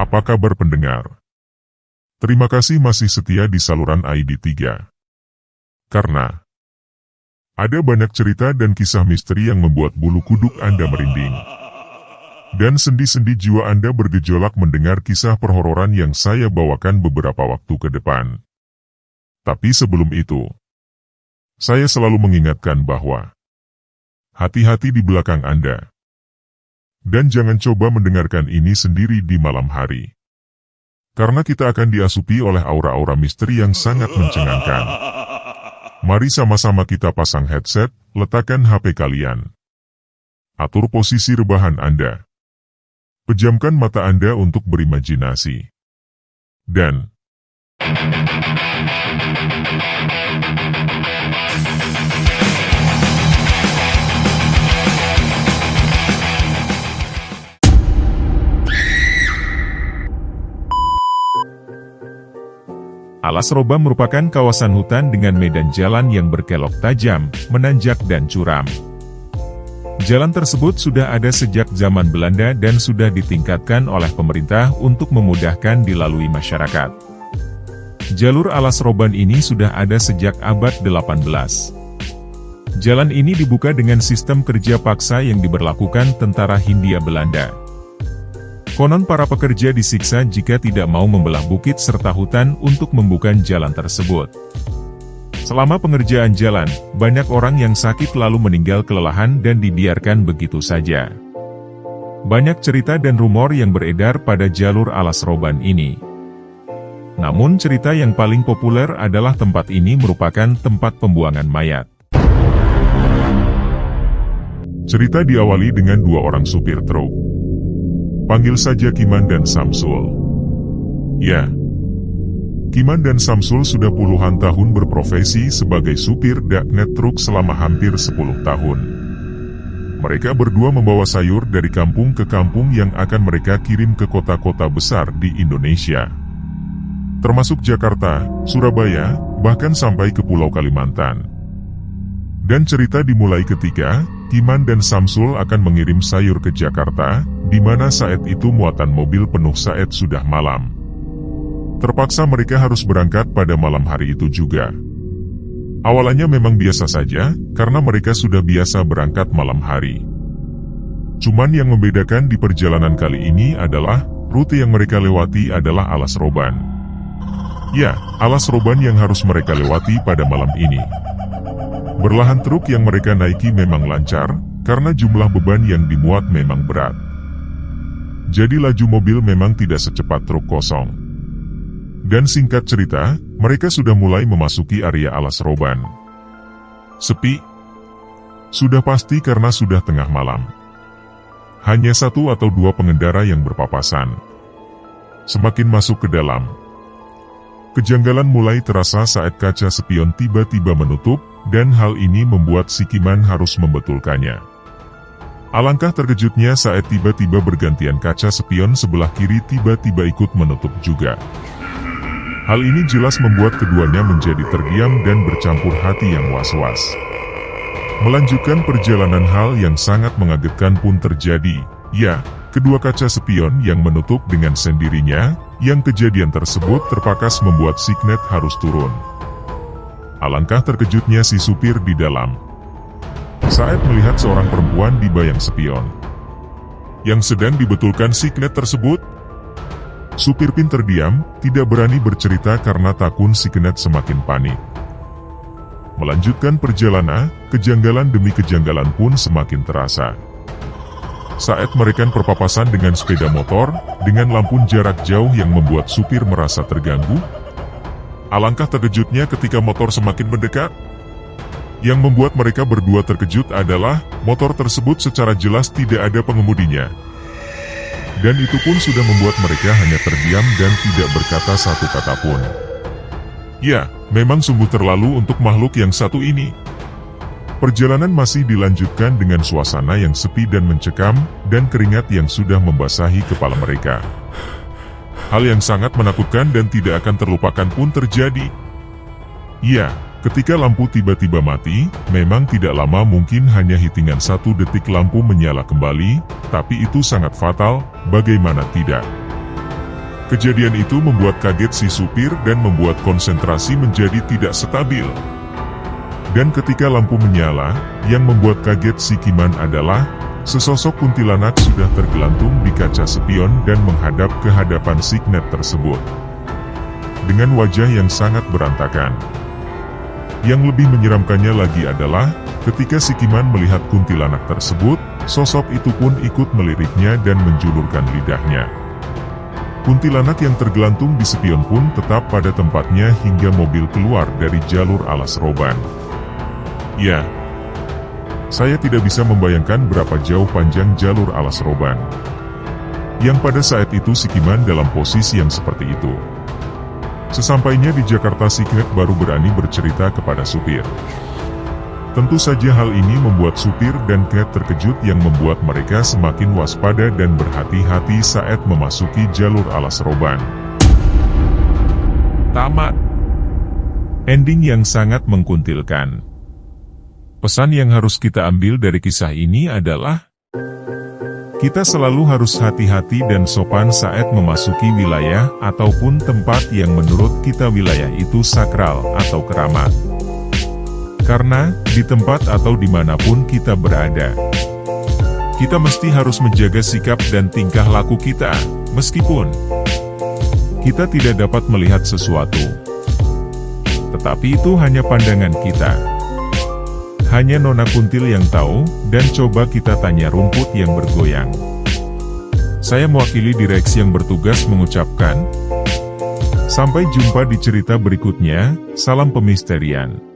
Apa kabar pendengar? Terima kasih masih setia di saluran ID3. Karena ada banyak cerita dan kisah misteri yang membuat bulu kuduk Anda merinding. Dan sendi-sendi jiwa Anda bergejolak mendengar kisah perhororan yang saya bawakan beberapa waktu ke depan. Tapi sebelum itu, saya selalu mengingatkan bahwa hati-hati di belakang Anda. Dan jangan coba mendengarkan ini sendiri di malam hari. Karena kita akan diasupi oleh aura-aura misteri yang sangat mencengangkan. Mari sama-sama kita pasang headset, letakkan HP kalian. Atur posisi rebahan Anda. Pejamkan mata Anda untuk berimajinasi. Dan Alas Roba merupakan kawasan hutan dengan medan jalan yang berkelok tajam, menanjak dan curam. Jalan tersebut sudah ada sejak zaman Belanda dan sudah ditingkatkan oleh pemerintah untuk memudahkan dilalui masyarakat. Jalur Alas Roban ini sudah ada sejak abad 18. Jalan ini dibuka dengan sistem kerja paksa yang diberlakukan tentara Hindia Belanda. Konon para pekerja disiksa jika tidak mau membelah bukit serta hutan untuk membuka jalan tersebut. Selama pengerjaan jalan, banyak orang yang sakit lalu meninggal kelelahan dan dibiarkan begitu saja. Banyak cerita dan rumor yang beredar pada jalur Alas Roban ini. Namun cerita yang paling populer adalah tempat ini merupakan tempat pembuangan mayat. Cerita diawali dengan dua orang supir truk. Panggil saja Kiman dan Samsul. Ya, Kiman dan Samsul sudah puluhan tahun berprofesi sebagai supir daknet truk selama hampir 10 tahun. Mereka berdua membawa sayur dari kampung ke kampung yang akan mereka kirim ke kota-kota besar di Indonesia. Termasuk Jakarta, Surabaya, bahkan sampai ke Pulau Kalimantan. Dan cerita dimulai ketika Kiman dan Samsul akan mengirim sayur ke Jakarta, di mana saat itu muatan mobil penuh saat sudah malam. Terpaksa mereka harus berangkat pada malam hari itu juga. Awalnya memang biasa saja, karena mereka sudah biasa berangkat malam hari. Cuman yang membedakan di perjalanan kali ini adalah, rute yang mereka lewati adalah Alas Roban. Ya, Alas Roban yang harus mereka lewati pada malam ini. Berlahan truk yang mereka naiki memang lancar, karena jumlah beban yang dimuat memang berat. Jadi laju mobil memang tidak secepat truk kosong. Dan singkat cerita, mereka sudah mulai memasuki area Alas Roban. Sepi. Sudah pasti karena sudah tengah malam. Hanya satu atau dua pengendara yang berpapasan. Semakin masuk ke dalam, kejanggalan mulai terasa saat kaca spion tiba-tiba menutup, dan hal ini membuat si Kiman harus membetulkannya. Alangkah terkejutnya saat tiba-tiba bergantian kaca spion sebelah kiri tiba-tiba ikut menutup juga. Hal ini jelas membuat keduanya menjadi terdiam dan bercampur hati yang was-was. Melanjutkan perjalanan, hal yang sangat mengagetkan pun terjadi. Ya, kedua kaca spion yang menutup dengan sendirinya, yang kejadian tersebut terpakas membuat Signet harus turun. Alangkah terkejutnya si supir di dalam saat melihat seorang perempuan di bayang spion yang sedang dibetulkan Signet tersebut. Supir pun terdiam, tidak berani bercerita karena takut Signet semakin panik. Melanjutkan perjalanan, kejanggalan demi kejanggalan pun semakin terasa. Saat mereka berpapasan dengan sepeda motor, dengan lampu jarak jauh yang membuat supir merasa terganggu. Alangkah terkejutnya ketika motor semakin mendekat. Yang membuat mereka berdua terkejut adalah, motor tersebut secara jelas tidak ada pengemudinya. Dan itu pun sudah membuat mereka hanya terdiam dan tidak berkata satu kata pun. Ya, memang sungguh terlalu untuk makhluk yang satu ini. Perjalanan masih dilanjutkan dengan suasana yang sepi dan mencekam, dan keringat yang sudah membasahi kepala mereka. Hal yang sangat menakutkan dan tidak akan terlupakan pun terjadi. Ya, ketika lampu tiba-tiba mati, memang tidak lama, mungkin hanya hitungan 1 detik lampu menyala kembali, tapi itu sangat fatal, bagaimana tidak. Kejadian itu membuat kaget si supir dan membuat konsentrasi menjadi tidak stabil. Dan ketika lampu menyala, yang membuat kaget si Kiman adalah sesosok kuntilanak sudah tergelantung di kaca spion dan menghadap ke hadapan Signet tersebut. Dengan wajah yang sangat berantakan. Yang lebih menyeramkannya lagi adalah, ketika si Kiman melihat kuntilanak tersebut, sosok itu pun ikut meliriknya dan menjulurkan lidahnya. Kuntilanak yang tergelantung di spion pun tetap pada tempatnya hingga mobil keluar dari jalur alas roban. Ya, saya tidak bisa membayangkan berapa jauh panjang jalur alas roban. Yang pada saat itu si Kiman dalam posisi yang seperti itu. Sesampainya di Jakarta, Signet baru berani bercerita kepada supir. Tentu saja hal ini membuat supir dan Cat terkejut yang membuat mereka semakin waspada dan berhati-hati saat memasuki jalur alas roban. Tamat. Ending yang sangat mengkuntilkan. Pesan yang harus kita ambil dari kisah ini adalah kita selalu harus hati-hati dan sopan saat memasuki wilayah ataupun tempat yang menurut kita wilayah itu sakral atau keramat. Karena, di tempat atau dimanapun kita berada, kita mesti harus menjaga sikap dan tingkah laku kita, meskipun kita tidak dapat melihat sesuatu. Tetapi itu hanya pandangan kita. Hanya Nona Kuntil yang tahu, dan coba kita tanya rumput yang bergoyang. Saya mewakili direksi yang bertugas mengucapkan, sampai jumpa di cerita berikutnya, salam pemisterian.